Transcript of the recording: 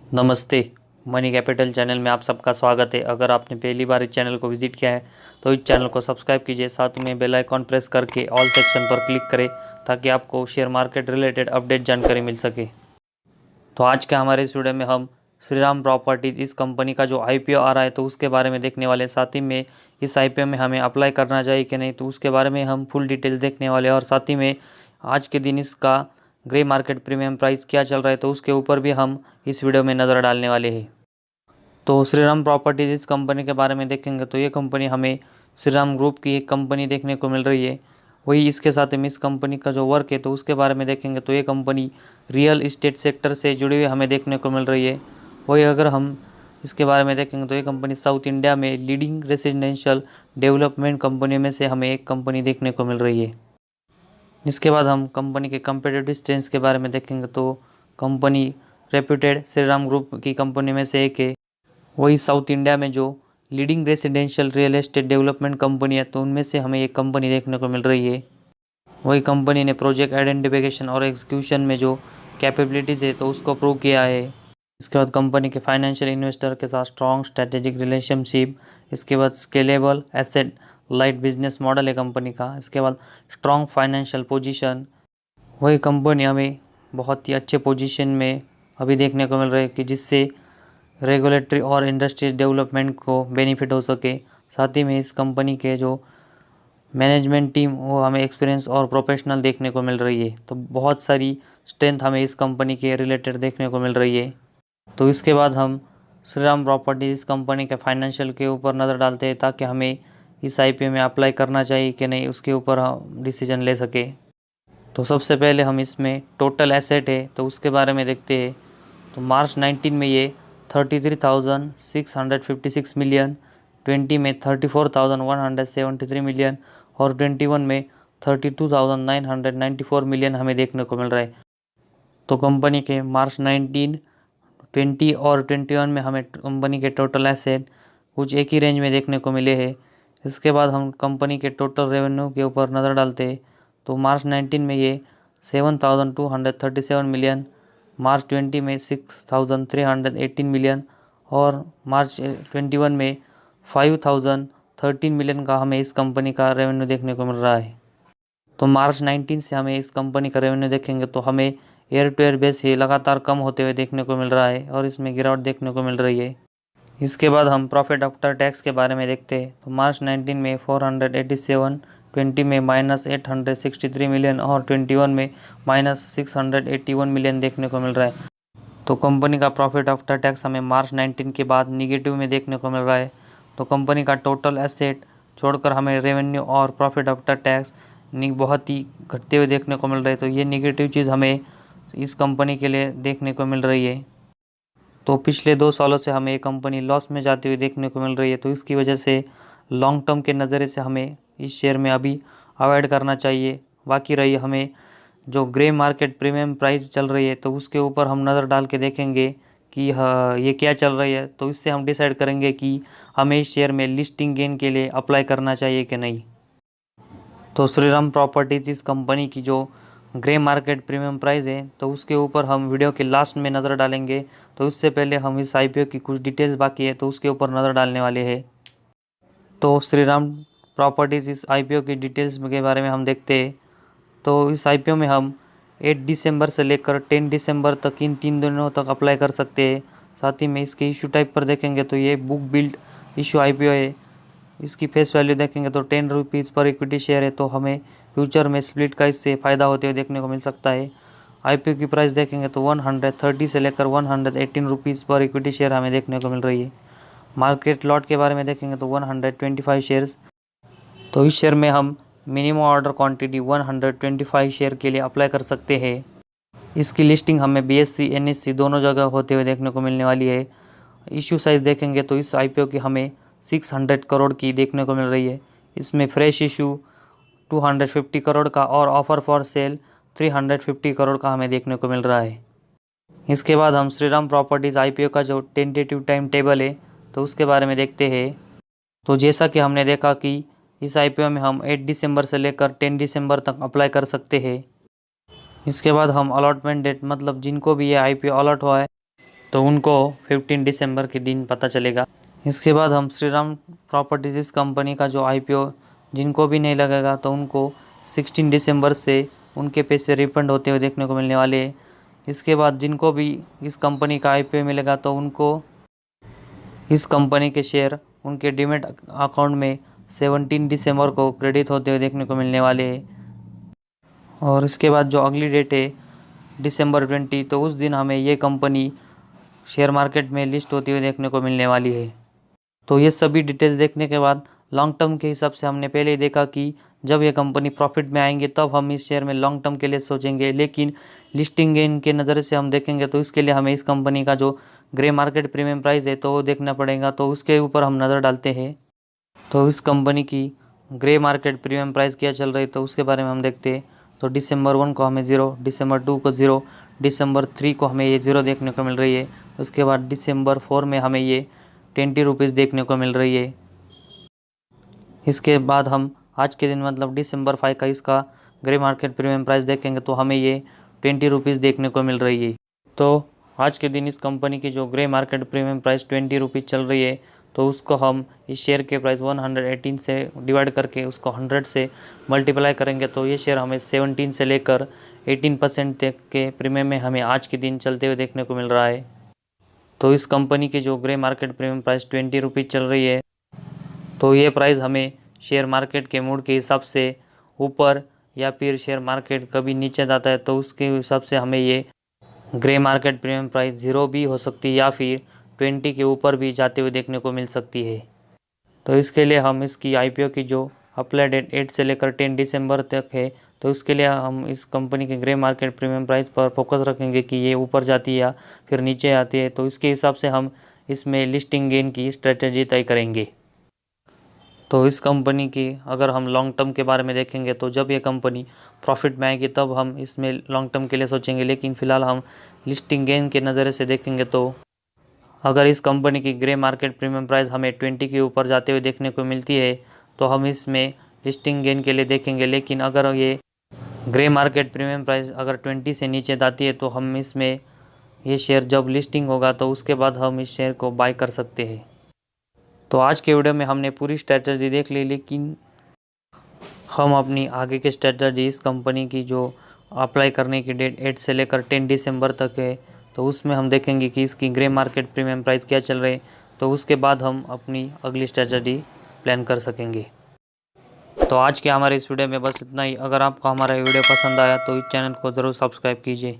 नमस्ते। Money capital channel में आप सबका स्वागत है। अगर आपने पहली बार इस चैनल को विजिट किया है तो इस चैनल को सब्सक्राइब कीजिए, साथ में बेल आइकॉन प्रेस करके ऑल सेक्शन पर क्लिक करें ताकि आपको शेयर मार्केट रिलेटेड अपडेट जानकारी मिल सके। तो आज के हमारे इस वीडियो में हम श्रीराम प्रॉपर्टीज इस कंपनी का जो आईपीओ आ रहा है तो उसके बारे में देखने वाले, साथ ही में इस आईपीओ में हमें अप्लाई करना चाहिए कि नहीं तो उसके बारे में हम फुल डिटेल्स देखने वाले हैं, और साथ ही में आज के दिन इसका ग्रे मार्केट प्रीमियम प्राइस क्या चल रहा है तो उसके ऊपर भी हम इस वीडियो में नज़र डालने वाले हैं। तो श्रीराम प्रॉपर्टीज इस कंपनी के बारे में देखेंगे तो ये कंपनी हमें श्रीराम ग्रुप की एक कंपनी देखने को मिल रही है। वही इसके साथ में इस कंपनी का जो वर्क है तो उसके बारे में देखेंगे तो ये कंपनी रियल इस्टेट सेक्टर से जुड़ी हुई हमें देखने को मिल रही है। वही अगर हम इसके बारे में देखेंगे तो ये कंपनी साउथ इंडिया में लीडिंग रेजिडेंशियल डेवलपमेंट कंपनी में से हमें एक कंपनी देखने को मिल रही है। इसके बाद हम कंपनी के कंपेटिटिव स्ट्रेंथ के बारे में देखेंगे तो कंपनी रेप्यूटेड श्रीराम ग्रुप की कंपनी में से एक है। वही साउथ इंडिया में जो leading residential real estate development company है तो उनमें से हमें एक कंपनी देखने को मिल रही है। वही कंपनी ने प्रोजेक्ट आइडेंटिफिकेशन और एग्जीक्यूशन में जो कैपेबिलिटीज़ है तो उसको प्रूव किया है। इसके बाद कंपनी के फाइनेंशियल इन्वेस्टर के साथ स्ट्रॉन्ग स्ट्रेटेजिक रिलेशनशिप। इसके बाद scalable asset light business model है कंपनी का। इसके बाद स्ट्रॉन्ग फाइनेंशियल पोजीशन। वही कंपनी हमें बहुत ही अच्छे पोजीशन में अभी देखने को मिल रही है कि जिससे रेगुलेटरी और इंडस्ट्री डेवलपमेंट को बेनिफिट हो सके। साथ ही में इस कंपनी के जो मैनेजमेंट टीम वो हमें एक्सपीरियंस और प्रोफेशनल देखने को मिल रही है। तो बहुत सारी स्ट्रेंथ हमें इस कंपनी के रिलेटेड देखने को मिल रही है। तो इसके बाद हम श्रीराम प्रॉपर्टीज कंपनी के फाइनेंशियल के ऊपर नज़र डालते हैं ताकि हमें इस आईपीओ में अप्लाई करना चाहिए कि नहीं उसके ऊपर हम डिसीजन ले सके। तो सबसे पहले हम इसमें टोटल एसेट है तो उसके बारे में देखते हैं। तो मार्च 19 में ये 33,656 मिलियन, 20 में 34,173 मिलियन और 21 में 32,994 मिलियन हमें देखने को मिल रहा है। तो कंपनी के मार्च 19, 20 और 21 में हमें कंपनी के टोटल एसेट कुछ एक ही रेंज में देखने को मिले हैं। इसके बाद हम कंपनी के टोटल रेवेन्यू के ऊपर नज़र डालते हैं। तो मार्च 19 में ये 7,237 मिलियन, मार्च 20 में 6,318 मिलियन और मार्च 21 में 5,013 मिलियन का हमें इस कंपनी का रेवेन्यू देखने को मिल रहा है। तो मार्च 19 से हमें इस कंपनी का रेवेन्यू देखेंगे तो हमें ईयर टू ईयर बेस ये लगातार कम होते हुए देखने को मिल रहा है और इसमें गिरावट देखने को मिल रही है। इसके बाद हम प्रॉफिट आफ्टर टैक्स के बारे में देखते हैं। तो मार्च 19 में 487, 20 में -863 मिलियन और 21 में -681 मिलियन देखने को मिल रहा है। तो कंपनी का प्रॉफिट आफ्टर टैक्स हमें मार्च 19 के बाद निगेटिव में देखने को मिल रहा है। तो कंपनी का टोटल एसेट छोड़कर हमें रेवेन्यू और प्रॉफिट आफ्टर टैक्स बहुत ही घटते हुए देखने को मिल रहा है। तो ये निगेटिव चीज़ हमें इस कंपनी के लिए देखने को मिल रही है। तो पिछले 2 सालों से हमें ये कंपनी लॉस में जाती हुई देखने को मिल रही है। तो इसकी वजह से लॉन्ग टर्म के नज़रिए से हमें इस शेयर में अभी अवॉइड करना चाहिए। बाकी रही हमें जो ग्रे मार्केट प्रीमियम प्राइस चल रही है तो उसके ऊपर हम नज़र डाल के देखेंगे कि हाँ ये क्या चल रही है। तो इससे हम डिसाइड करेंगे कि हमें इस शेयर में लिस्टिंग गेन के लिए अप्लाई करना चाहिए कि नहीं। तो श्रीराम प्रॉपर्टीज इस कंपनी की जो ग्रे मार्केट प्रीमियम प्राइस है तो उसके ऊपर हम वीडियो के लास्ट में नज़र डालेंगे। तो इससे पहले हम इस आईपीओ की कुछ डिटेल्स बाकी है तो उसके ऊपर नज़र डालने वाले हैं। तो श्रीराम प्रॉपर्टीज़ इस आईपीओ की डिटेल्स के बारे में हम देखते हैं। तो इस आईपीओ में हम 8 दिसंबर से लेकर 10 दिसंबर तक इन 3 दिनों तक अप्लाई कर सकते हैं। साथ ही में इसके इशू टाइप पर देखेंगे तो ये बुक बिल्ड इशू आईपीओ है। इसकी फेस वैल्यू देखेंगे तो 10 रुपीज़ पर इक्विटी शेयर है। तो हमें फ्यूचर में स्प्लिट का इससे फ़ायदा होते हुए देखने को मिल सकता है। आईपीओ की प्राइस देखेंगे तो 130 से लेकर 118 रुपीज़ पर इक्विटी शेयर हमें देखने को मिल रही है। मार्केट लॉट के बारे में देखेंगे तो 125 शेयर्स। तो इस शेयर में हम मिनिमम ऑर्डर क्वांटिटी 125 शेयर के लिए अप्लाई कर सकते हैं। इसकी लिस्टिंग हमें बीएससी एनएससी दोनों जगह होते हुए देखने को मिलने वाली है। इशू साइज़ देखेंगे तो इस आईपीओ की हमें 600 करोड़ की देखने को मिल रही है। इसमें फ्रेश इशू 250 करोड़ का और ऑफर फॉर सेल 350 करोड़ का हमें देखने को मिल रहा है। इसके बाद हम श्रीराम प्रॉपर्टीज़ आईपीओ का जो टेंटेटिव टाइम टेबल है तो उसके बारे में देखते हैं। तो जैसा कि हमने देखा कि इस आईपीओ में हम 8 दिसंबर से लेकर 10 दिसंबर तक अप्लाई कर सकते हैं। इसके बाद हम अलॉटमेंट डेट मतलब जिनको भी ये आईपीओ अलॉट हुआ है तो उनको 15 दिसंबर के दिन पता चलेगा। इसके बाद हम श्रीराम प्रॉपर्टीज इस कंपनी का जो IPO जिनको भी नहीं लगेगा तो उनको 16 दिसंबर से उनके पैसे रिफंड होते हुए देखने को मिलने वाले हैं। इसके बाद जिनको भी इस कंपनी का IPO मिलेगा तो उनको इस कंपनी के शेयर उनके डीमैट अकाउंट में 17 दिसंबर को क्रेडिट होते हुए देखने को मिलने वाले हैं। और इसके बाद जो अगली डेट है December 20, तो उस दिन हमें ये कंपनी शेयर मार्केट में लिस्ट होती हुई देखने को मिलने वाली है। तो ये सभी डिटेल्स देखने के बाद लॉन्ग टर्म के हिसाब से हमने पहले ही देखा कि जब ये कंपनी प्रॉफिट में आएंगे तब हम इस शेयर में लॉन्ग टर्म के लिए सोचेंगे, लेकिन लिस्टिंग गेन के नज़र से हम देखेंगे तो इसके लिए हमें इस कंपनी का जो ग्रे मार्केट प्रीमियम प्राइस है तो वो देखना पड़ेगा। तो उसके ऊपर हम नज़र डालते हैं। तो इस कंपनी की ग्रे मार्केट प्रीमियम प्राइस क्या चल रही है तो उसके बारे में हम देखते हैं। तो December 1 को हमें 0, December 2 को 0, December 3 को हमें ये 0 देखने को मिल रही है। उसके बाद December 4 में हमें ये 20 रुपीज़ देखने को मिल रही है। इसके बाद हम आज के दिन मतलब December 5 का इसका ग्रे मार्केट प्रीमियम प्राइस देखेंगे तो हमें ये 20 रुपीज़ देखने को मिल रही है। तो आज के दिन इस कंपनी की जो grey market premium price 20 rupees चल रही है तो उसको हम इस शेयर के प्राइस 118 से डिवाइड करके उसको 100 से मल्टीप्लाई करेंगे तो ये शेयर हमें 17 से लेकर 18% तक के प्रीमियम में हमें आज के दिन चलते हुए देखने को मिल रहा है। तो इस कंपनी की जो grey market premium price 20 rupees चल रही है तो ये प्राइस हमें शेयर मार्केट के मूड के हिसाब से ऊपर या फिर शेयर मार्केट कभी नीचे जाता है तो उसके हिसाब से हमें ये ग्रे मार्केट प्रीमियम प्राइस 0 भी हो सकती है या फिर 20 के ऊपर भी जाते हुए देखने को मिल सकती है। तो इसके लिए हम इसकी IPO की जो अप्लाई डेट 8 से लेकर 10 दिसंबर तक है तो इसके लिए हम इस कंपनी के ग्रे मार्केट प्रीमियम प्राइस पर फोकस रखेंगे कि ये ऊपर जाती है या फिर नीचे आती है। तो इसके हिसाब से हम इसमें लिस्टिंग गेन की स्ट्रेटजी तय करेंगे। तो इस कंपनी की अगर हम लॉन्ग टर्म के बारे में देखेंगे तो जब ये कंपनी प्रॉफिट में आएगी तब हम इसमें लॉन्ग टर्म के लिए सोचेंगे, लेकिन फ़िलहाल हम लिस्टिंग गेन के नज़रिए से देखेंगे तो अगर इस कंपनी की ग्रे मार्केट प्रीमियम प्राइस हमें 20 के ऊपर जाते हुए देखने को मिलती है तो हम इसमें लिस्टिंग गेन के लिए देखेंगे, लेकिन अगर ये ग्रे मार्केट प्रीमियम प्राइस अगर 20 से नीचे जाती है तो हम इसमें ये शेयर जब लिस्टिंग होगा तो उसके बाद हम इस शेयर को बाय कर सकते हैं। तो आज के वीडियो में हमने पूरी स्ट्रेटजी देख ली, लेकिन हम अपनी आगे की स्ट्रेटजी इस कंपनी की जो अप्लाई करने की डेट 8 से लेकर 10 दिसंबर तक है तो उसमें हम देखेंगे कि इसकी ग्रे मार्केट प्रीमियम प्राइस क्या चल रही है। तो उसके बाद हम अपनी अगली स्ट्रेटजी प्लान कर सकेंगे। तो आज के हमारे इस वीडियो में बस इतना ही। अगर आपको हमारा वीडियो पसंद आया तो इस चैनल को ज़रूर सब्सक्राइब कीजिए।